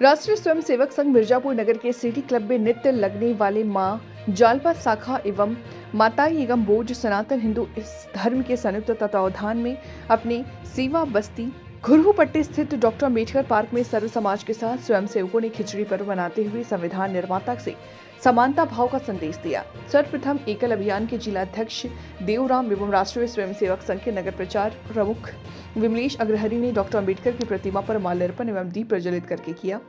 राष्ट्रीय स्वयंसेवक संघ मिर्जापुर नगर के city club में नित्य लगने वाले मां जालपा शाखा एवं माताई एवं बोझ सनातन हिंदू इस धर्म के संयुक्त तत्वावधान में अपनी सेवा बस्ती खुरहूपट्टी स्थित डॉक्टर अम्बेडकर पार्क में सर्व समाज के साथ स्वयंसेवकों ने खिचड़ी पर्व मनाते हुए संविधान निर्माता से समानता भाव का संदेश दिया। सर्वप्रथम एकल अभियान के जिलाध्यक्ष देवराम एवं राष्ट्रीय स्वयंसेवक संघ के नगर प्रचार प्रमुख विमलेश अग्रहरी ने डॉक्टर अम्बेडकर की प्रतिमा पर माल्यार्पण एवं दीप प्रज्वलित करके किया।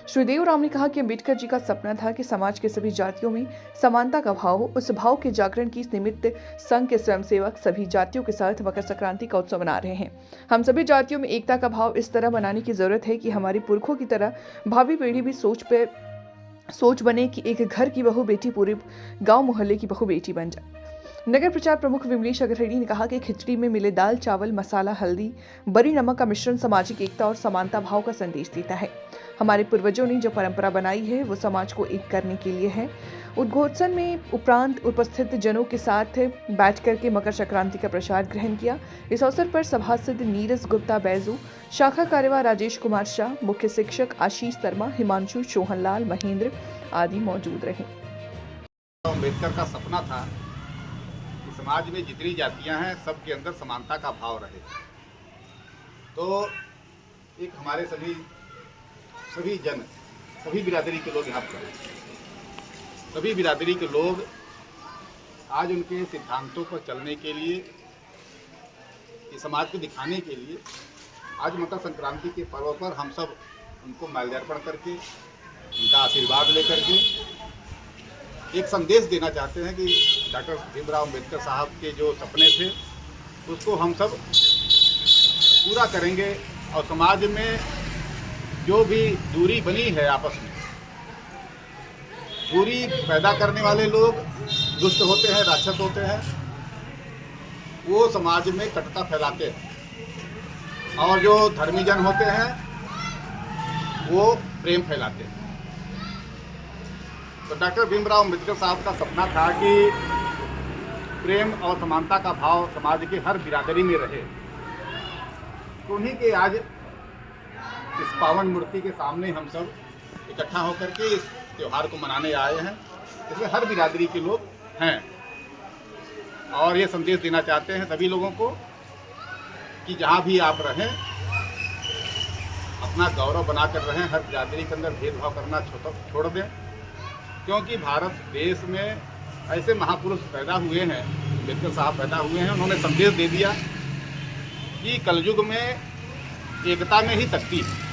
श्री देवराम ने कहा कि अम्बेडकर जी का सपना था कि समाज के सभी जातियों में समानता का भाव हो। उस भाव के जागरण की निमित्त संघ के स्वयंसेवक सभी जातियों के साथ मकर संक्रांति का उत्सव मना रहे हैं। हम सभी जातियों में एकता का भाव इस तरह बनाने की जरूरत है कि हमारी पुरखों की तरह भावी पीढ़ी भी सोच बने कि एक घर की बहू बेटी पूरे गांव मोहल्ले की बहू बेटी बन जाए। नगर प्रचार प्रमुख विमलेश अग्रहरी ने कहा कि खिचड़ी में मिले दाल चावल मसाला हल्दी बड़ी नमक का मिश्रण सामाजिक एकता और समानता भाव का संदेश देता है। हमारे पूर्वजों ने जो परंपरा बनाई है वो समाज को एक करने के लिए है। उद्घोषण में उपरांत उपस्थित जनों के साथ बैठ करके मकर संक्रांति का प्रसाद ग्रहण किया। इस अवसर पर सभासद नीरज गुप्ता बैजू, शाखा कार्यवाह राजेश कुमार शाह, मुख्य शिक्षक आशीष शर्मा, हिमांशु, सोहनलाल, महेंद्र आदि मौजूद रहे। अम्बेडकर का सपना था कि समाज में जितनी जातियां हैं सबके अंदर समानता का भाव रहे। तो एक हमारे सभी बिरादरी के लोग यहाँ पर सभी बिरादरी के लोग आज उनके सिद्धांतों पर चलने के लिए, इस समाज को दिखाने के लिए आज मकर संक्रांति के पर्व पर हम सब उनको माल्यार्पण करके उनका आशीर्वाद लेकर के एक संदेश देना चाहते हैं कि डॉक्टर भीमराव अम्बेडकर साहब के जो सपने थे उसको हम सब पूरा करेंगे और समाज में जो भी दूरी बनी है, आपस में दूरी पैदा करने वाले लोग दुष्ट होते हैं, राक्षस होते हैं, वो समाज में कटुता फैलाते हैं और जो धर्मी जन होते हैं वो प्रेम फैलाते हैं। तो डॉक्टर भीमराव अम्बेडकर साहब का सपना था कि प्रेम और समानता का भाव समाज के हर बिरादरी में रहे। तो उन्हीं के आज इस पावन मूर्ति के सामने हम सब इकट्ठा होकर के इस त्यौहार को मनाने आए हैं। इसमें हर बिरादरी के लोग हैं और ये संदेश देना चाहते हैं सभी लोगों को कि जहाँ भी आप रहें अपना गौरव बनाकर रहें, हर बिरादरी के अंदर भेदभाव करना छोड़ दें, क्योंकि भारत देश में ऐसे महापुरुष पैदा हुए हैं, अम्बेडकर साहब पैदा हुए हैं। उन्होंने संदेश दे दिया कि कलयुग में एकता में ही शक्ति है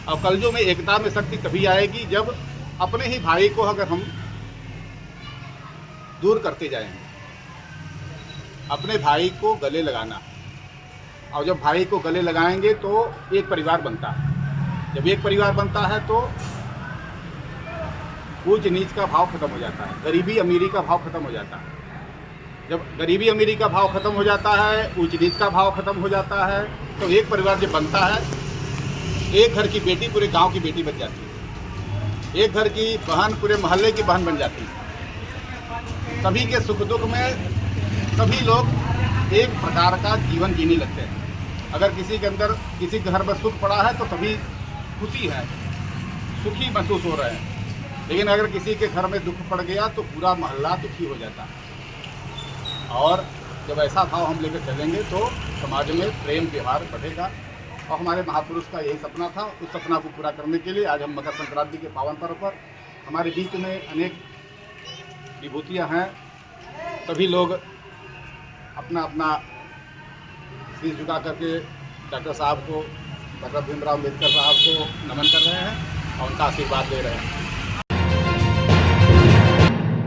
और कलयुग में एकता में शक्ति तभी आएगी जब अपने ही भाई को अगर हम दूर करते जाएंगे। अपने भाई को गले लगाना, और जब भाई को गले लगाएंगे तो एक परिवार बनता है। जब एक परिवार बनता है तो ऊंच नीच का भाव खत्म हो जाता है, गरीबी अमीरी का भाव खत्म हो जाता है। जब गरीबी अमीरी का भाव खत्म हो जाता है, ऊंच नीच का भाव खत्म हो जाता है, तो एक परिवार जब बनता है, एक घर की बेटी पूरे गांव की बेटी बन जाती है, एक घर की बहन पूरे मोहल्ले की बहन बन जाती है। सभी के सुख दुख में सभी लोग एक प्रकार का जीवन जीने लगते हैं। अगर किसी के अंदर किसी घर में सुख पड़ा है तो सभी खुशी है, सुखी महसूस हो रहे हैं। लेकिन अगर किसी के घर में दुख पड़ गया तो पूरा मोहल्ला दुखी हो जाता है। और जब ऐसा भाव हम लेकर चलेंगे तो समाज में प्रेम त्यौहार बढ़ेगा और हमारे महापुरुष का यही सपना था। उस सपना को पूरा करने के लिए आज हम मकर संक्रांति के पावन पर्व पर हमारे बीच में अनेक विभूतियाँ हैं। सभी लोग अपना अपना शीश झुका करके डॉक्टर साहब को, डॉक्टर भीमराव अम्बेडकर साहब को नमन कर रहे हैं और उनका आशीर्वाद ले रहे हैं।